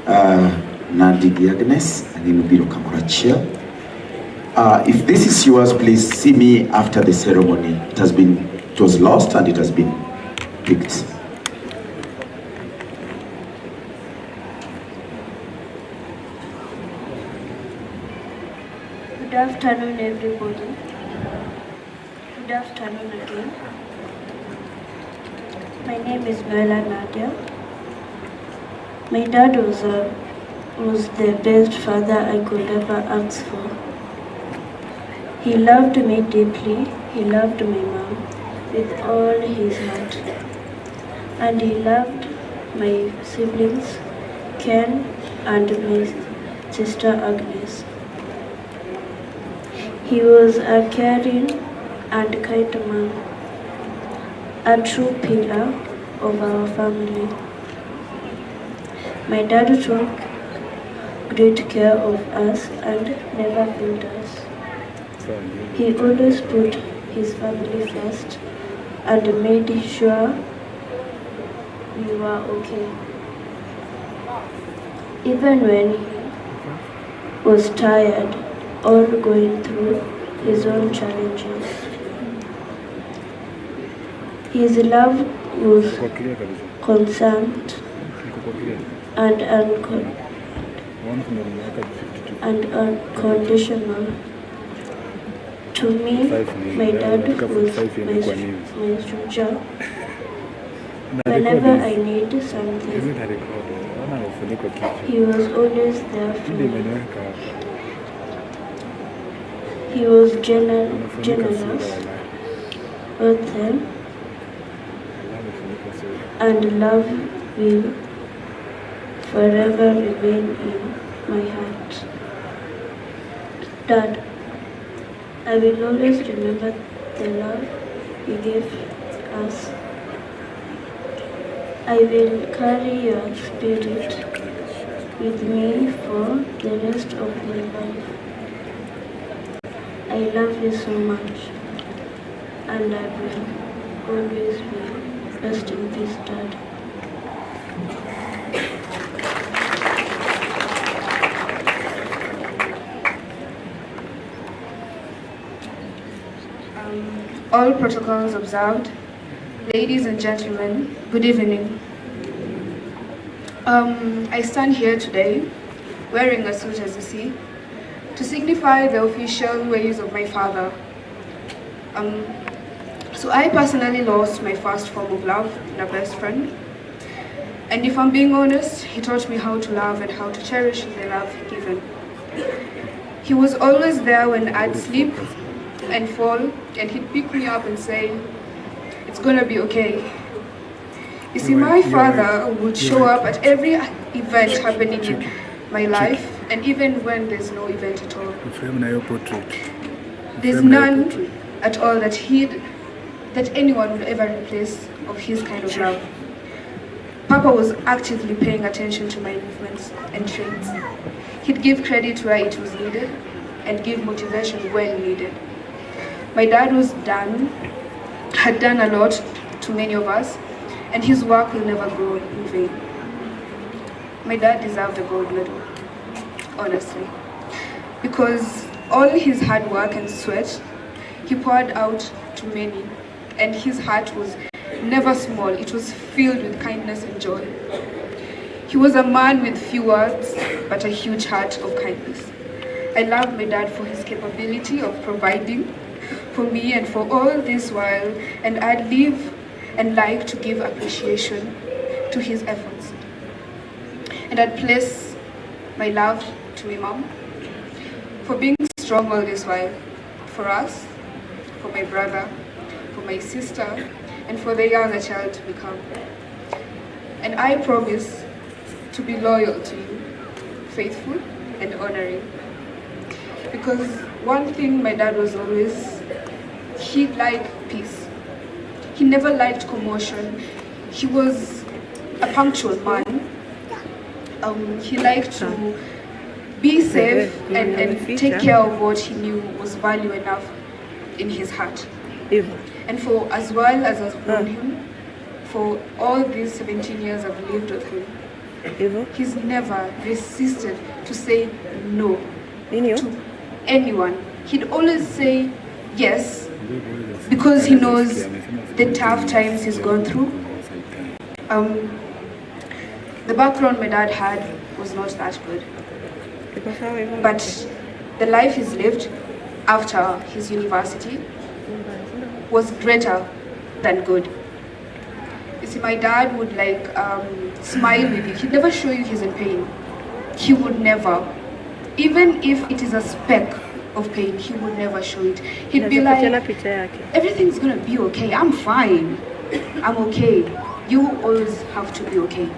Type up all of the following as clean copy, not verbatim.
Nandigi Agnes, and Inubiro Kamurachia. If this is yours, please see me after the ceremony. It was lost and it has been picked. Good afternoon, everybody. Good afternoon again. My name is Noela Nadia. My dad was the best father I could ever ask for. He loved me deeply. He loved my mom with all his heart. And he loved my siblings, Ken and my sister Agnes. He was a caring and kind man, a true pillar of our family. My dad took great care of us and never failed us. He always put his family first and made sure we were okay. Even when he was tired or going through his own challenges. His love was constant and unconditional. To me, my dad was my soldier. Whenever I need something, he was always there for me. He was generous, open, and love will forever remain in my heart. Dad, I will always remember the love you gave us. I will carry your spirit with me for the rest of my life. I love you so much, and I will always be. Rest in peace, Dad. All protocols observed. Ladies and gentlemen, good evening. I stand here today wearing a suit, as you see, to signify the official ways of my father. So I personally lost my first form of love in a best friend. And if I'm being honest, he taught me how to love and how to cherish the love given. He was always there when I'd sleep and fall, and he'd pick me up and say, "It's gonna be okay." You see, my father would show up at every event happening in my life, and even when there's no event at all. There's none at all that anyone would ever replace of his kind of love. Papa was actively paying attention to my movements and traits. He'd give credit where it was needed and give motivation when needed. My dad had done a lot to many of us, and his work will never go in vain. My dad deserved a gold medal, honestly, because all his hard work and sweat, he poured out to many, and his heart was never small. It was filled with kindness and joy. He was a man with few words, but a huge heart of kindness. I love my dad for his capability of providing for me and for all this while, and I'd live and like to give appreciation to his efforts. And I'd place my love to my mom for being strong all this while, for us, for my brother, for my sister, and for the younger child to become. And I promise to be loyal to you, faithful and honoring. Because one thing my dad was always, he liked peace. He never liked commotion. He was a punctual man. He liked to be safe and take care of what he knew was value enough in his heart. And for as well as I've known him, for all these 17 years I've lived with him, He's never resisted to say no Nini? to anyone. He'd always say yes because he knows the tough times he's gone through. The background my dad had was not that good. But the life he's lived after his university was greater than good. You see, my dad would like smile with you. He'd never show you he's in pain. He would never. Even if it is a speck of pain, he would never show it. He'd be like, everything's gonna be okay. I'm fine. I'm okay. You always have to be okay.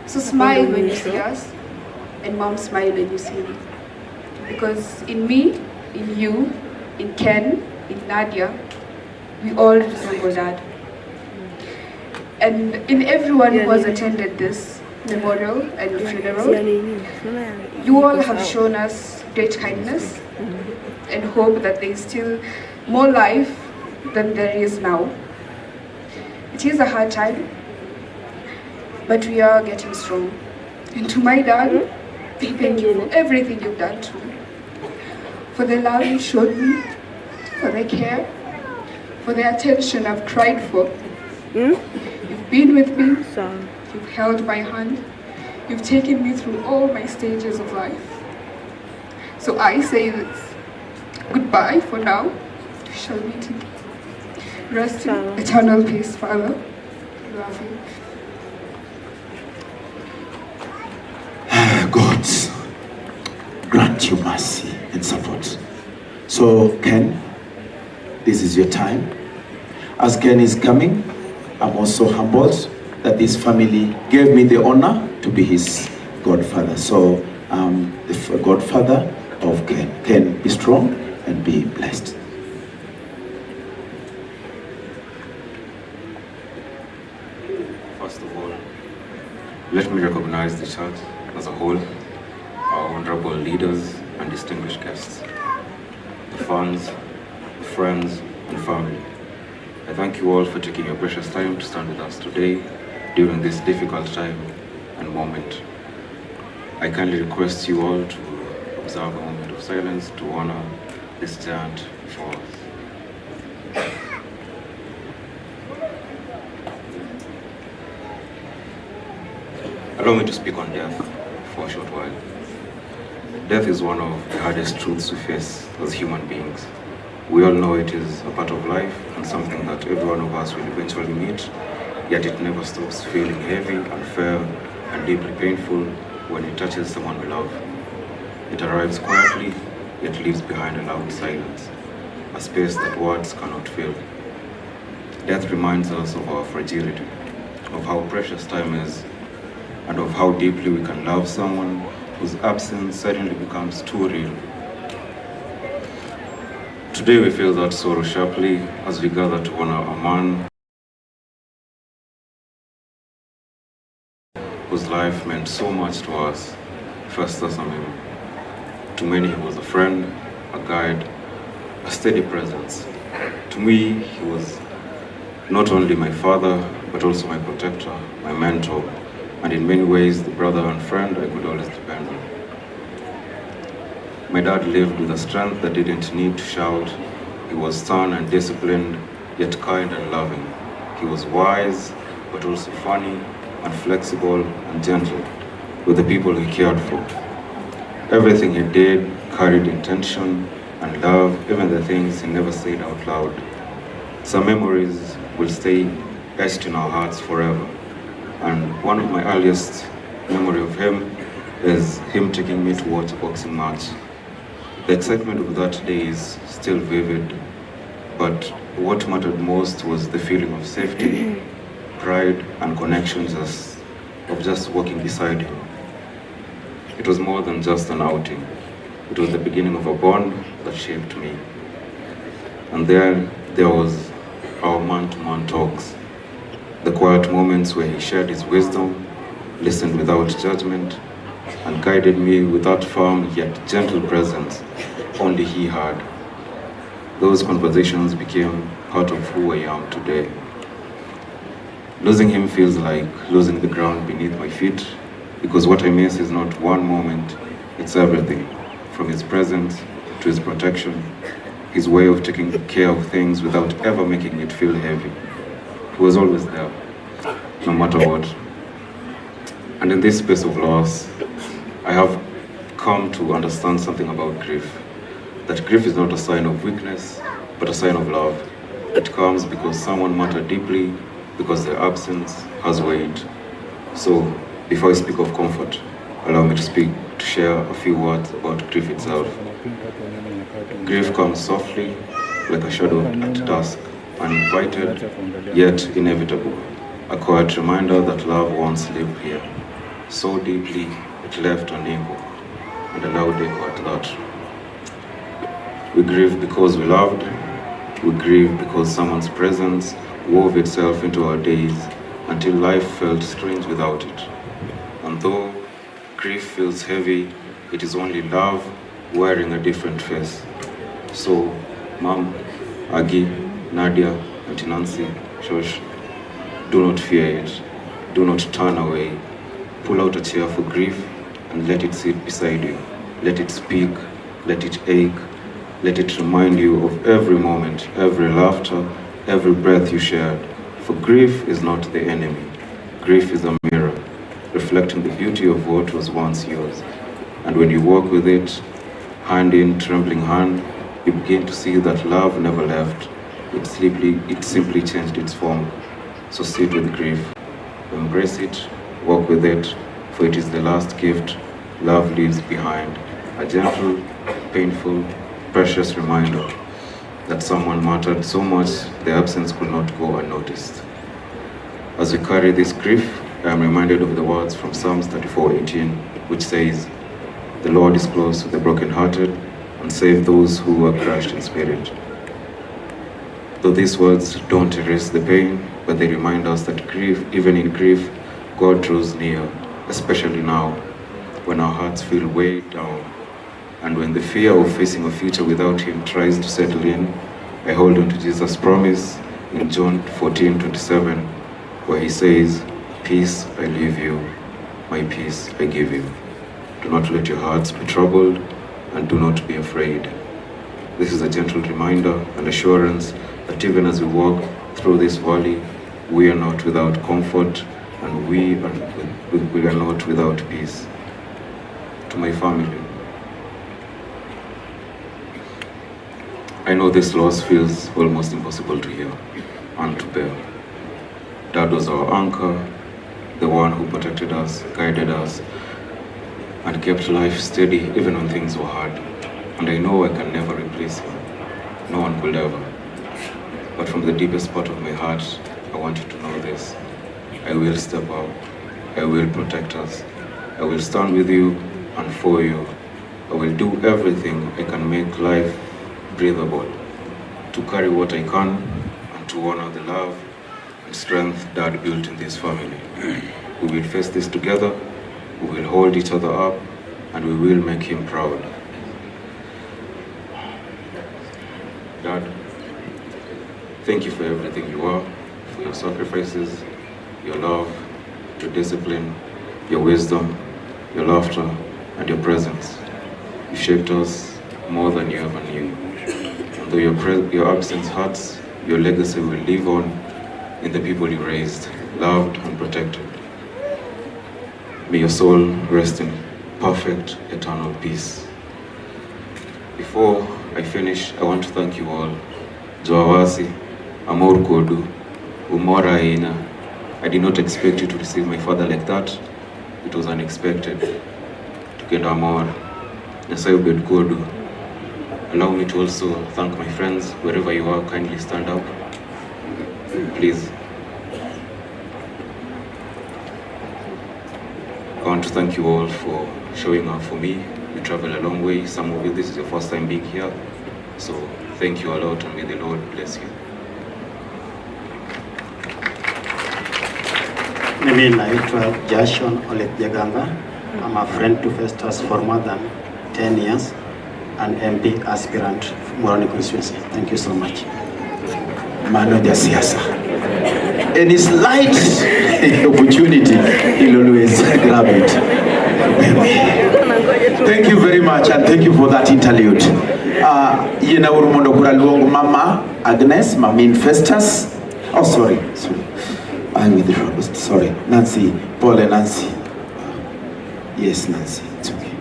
So smile when you see us, and mom, smile when you see me. Because in me, in you, in Ken, in Nadia, we all resemble Dad. And in everyone who has attended this memorial and funeral, you all have shown us great kindness and hope that there is still more life than there is now. It is a hard time, but we are getting strong. And to my dad, thank you for everything you've done to me. For the love you showed me, for the care, for the attention I've cried for. You've been with me, you've held my hand, you've taken me through all my stages of life. So I say this, goodbye for now, we shall meet again. Rest in eternal peace, Father. Love you. God grant you mercy and support. So Ken, this is your time. As Ken is coming, I'm also humbled that this family gave me the honor to be his godfather. So the godfather of Ken. Ken, be strong and be blessed. First of all, let me recognize the church as a whole, our honorable leaders and distinguished guests, the fans, the friends and family. I thank you all for taking your precious time to stand with us today during this difficult time and moment. I kindly request you all to observe a moment of silence to honor this giant before us. Allow me to speak on death for a short while. Death is one of the hardest truths we face as human beings. We all know it is a part of life and something that every one of us will eventually meet, yet it never stops feeling heavy, unfair, and deeply painful when it touches someone we love. It arrives quietly, yet leaves behind a loud silence, a space that words cannot fill. Death reminds us of our fragility, of how precious time is, and of how deeply we can love someone whose absence suddenly becomes too real. Today we feel that sorrow sharply as we gather to honor a man whose life meant so much to us, Festus Amimo. To many he was a friend, a guide, a steady presence. To me he was not only my father, but also my protector, my mentor, and in many ways the brother and friend I could always depend on. My dad lived with a strength that didn't need to shout. He was stern and disciplined, yet kind and loving. He was wise, but also funny and flexible and gentle with the people he cared for. Everything he did carried intention and love, even the things he never said out loud. Some memories will stay etched in our hearts forever. And one of my earliest memory of him is him taking me to watch a boxing match. The excitement of that day is still vivid, but what mattered most was the feeling of safety, pride, and connection of just walking beside him. It was more than just an outing. It was the beginning of a bond that shaped me. And then there was our man-to-man talks, the quiet moments where he shared his wisdom, listened without judgment, and guided me with that firm yet gentle presence only he had. Those conversations became part of who I am today. Losing him feels like losing the ground beneath my feet, because what I miss is not one moment, it's everything, from his presence to his protection, his way of taking care of things without ever making it feel heavy. He was always there, no matter what. And in this space of loss, I have come to understand something about grief. That grief is not a sign of weakness, but a sign of love. It comes because someone mattered deeply, because their absence has weight. So, before I speak of comfort, allow me to share a few words about grief itself. Grief comes softly, like a shadow at dusk, uninvited, yet inevitable. A quiet reminder that love once lived here. So deeply, it left an echo, and a loud echo at that. We grieve because we loved. We grieve because someone's presence wove itself into our days until life felt strange without it. And though grief feels heavy, it is only love wearing a different face. So, Mom, Agi, Nadia, Auntie Nancy, Shosh, do not fear it. Do not turn away. Pull out a chair for grief and let it sit beside you. Let it speak, let it ache, let it remind you of every moment, every laughter, every breath you shared. For grief is not the enemy. Grief is a mirror, reflecting the beauty of what was once yours. And when you walk with it, hand in trembling hand, you begin to see that love never left. It simply changed its form. So sit with grief, embrace it, walk with it, for it is the last gift love leaves behind. A gentle, painful, precious reminder that someone mattered so much their absence could not go unnoticed. As we carry this grief, I am reminded of the words from Psalms 34:18, which says, "The Lord is close to the brokenhearted and save those who are crushed in spirit." Though these words don't erase the pain, but they remind us that grief, even in grief, God draws near, especially now, when our hearts feel weighed down, and when the fear of facing a future without Him tries to settle in. I hold on to Jesus' promise in John 14:27, where He says, "Peace I leave you, my peace I give you. Do not let your hearts be troubled, and do not be afraid." This is a gentle reminder and assurance that even as we walk through this valley, we are not without comfort, and we are not without peace. To my family, I know this loss feels almost impossible to hear and to bear. Dad was our anchor, the one who protected us, guided us, and kept life steady even when things were hard. And I know I can never replace him. No one could ever. But from the deepest part of my heart, I want you to know this. I will step up. I will protect us. I will stand with you and for you. I will do everything I can make life breathable, to carry what I can, and to honor the love and strength Dad built in this family. We will face this together. We will hold each other up, and we will make him proud. Dad, thank you for everything you are, for your sacrifices, your love, your discipline, your wisdom, your laughter, and your presence. You shaped us more than you ever knew. And though your absence hurts, your legacy will live on in the people you raised, loved, and protected. May your soul rest in perfect, eternal peace. Before I finish, I want to thank you all. Joawasi, Amor Kodu, Umora Aina. I did not expect you to receive my father like that. It was unexpected. Tukenda Amor, Nasayo Bed Kodu. Allow me to also thank my friends. Wherever you are, kindly stand up. Please. I want to thank you all for showing up for me. You travel a long way. Some of you, this is your first time being here. So thank you a lot, and may the Lord bless you. Mimi naitwa Jashon Oletjaganga. I'm a friend to Festus for more than 10 years, an MP aspirant from Moroni constituency. Thank you so much. Mano ya siasa. any slight opportunity, he'll always grab it. Thank you very much, and thank you for that interlude. Yena urumondo kura luongo Mama Agnes, Mamin Festus. Oh, sorry. I'm with the sorry. Nancy, Paul and Nancy. Yes, Nancy, it's okay.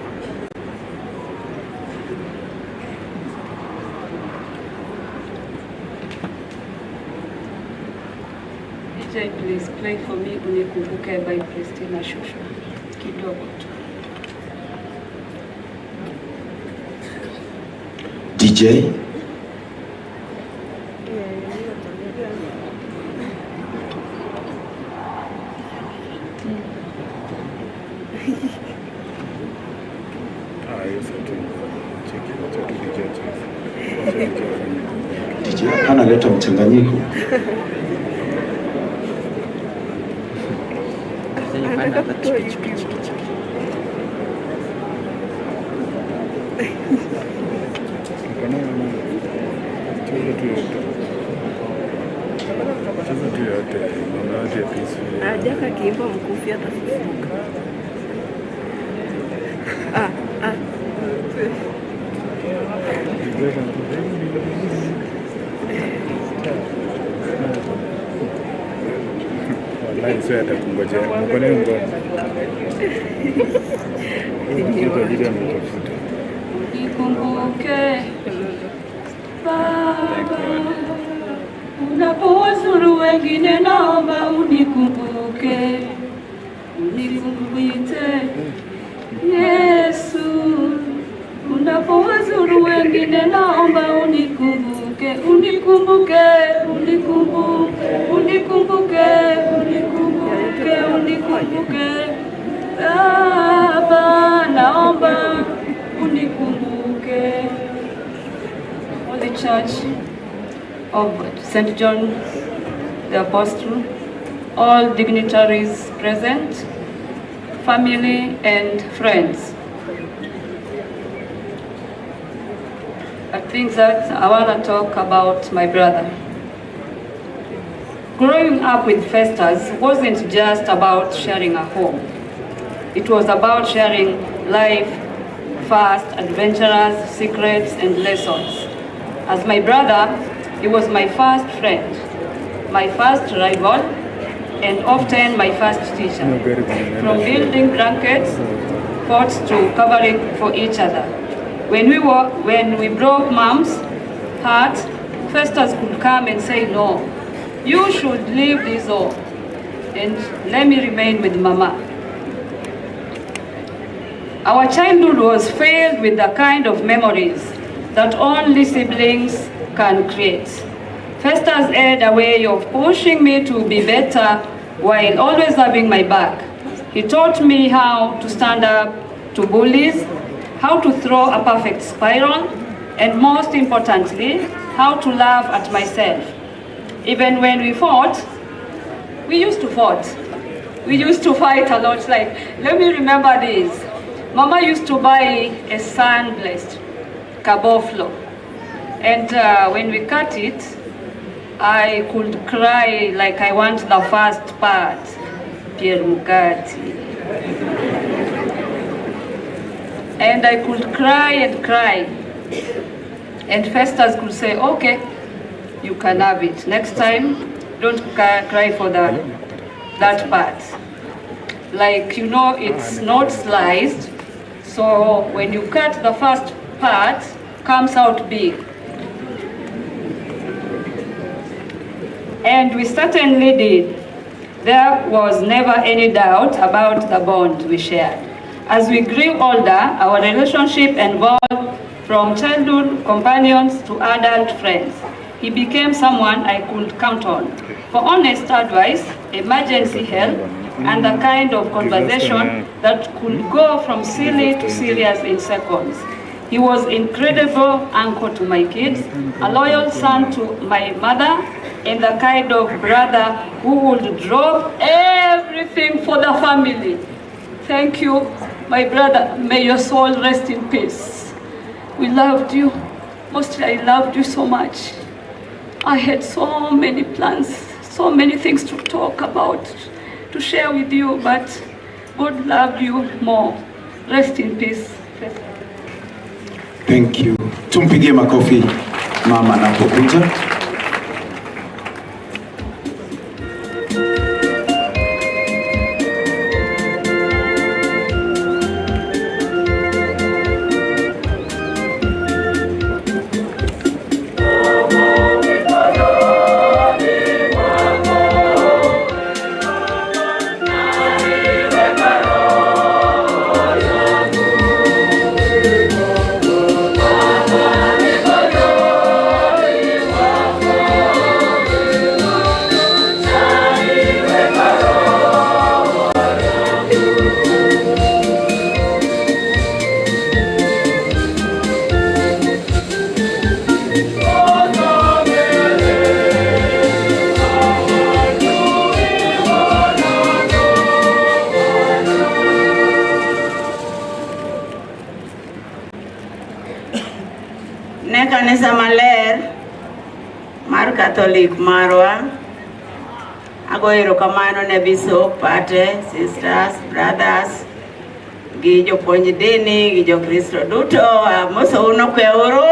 DJ, please play for me Unikumbuke by Christina Shusho. Kidogo tu. DJ. DJ analeta mchanganyiko. Ajaka kiimba mkufi atafufuka. Wallahi sio atakungojea. Mbona ngoja? Nikumbuke Baba, unapowazuru wengine naomba unikumbuke, unikumbuke Yesu, unapowazuru wengine naomba unikumbuke, unikumbuke, unikumbuke, unikumbuke, unikumbuke, unikumbuke Baba, naomba unikumbuke. Holy Church of St. John the Apostle, all dignitaries present, family and friends. I think that I want to talk about my brother. Growing up with Festus wasn't just about sharing a home. It was about sharing life, fast, adventurous, secrets, and lessons. As my brother, he was my first friend, my first rival, and often my first teacher. From building blankets, forts to covering for each other. When we broke Mom's heart, Festus could come and say, "No, you should leave this all, and let me remain with Mama." Our childhood was filled with the kind of memories that only siblings can create. Festus had a way of pushing me to be better while always having my back. He taught me how to stand up to bullies, how to throw a perfect spiral, and most importantly, how to laugh at myself. Even when we fought, we used to fight. We used to fight a lot. Like, let me remember this. Mama used to buy a sun-blessed caboflo. And when we cut it, I could cry like I want the first part. Pierre Mukati. And I could cry and cry. And Festus could say, "Okay, you can have it. Next time, don't cry for that part." Like, you know, it's not sliced. So when you cut the first part, comes out big. And we certainly did. There was never any doubt about the bond we shared. As we grew older, our relationship evolved from childhood companions to adult friends. He became someone I could count on for honest advice, emergency help, and the kind of conversation that could go from silly to serious in seconds. He was incredible uncle to my kids, a loyal son to my mother, and the kind of brother who would drop everything for the family. Thank you, my brother. May your soul rest in peace. We loved you. Mostly I loved you so much. I had so many plans, so many things to talk about, to share with you, but God loved you more. Rest in peace. Thank you. Tumpigie makofi mama anapokuja. Kanisa maler mar Catholic marwa agoero kamano ne bishop, pate, sisters, brothers gi jopuonj dini gi jokristo duto moso uno kweuru.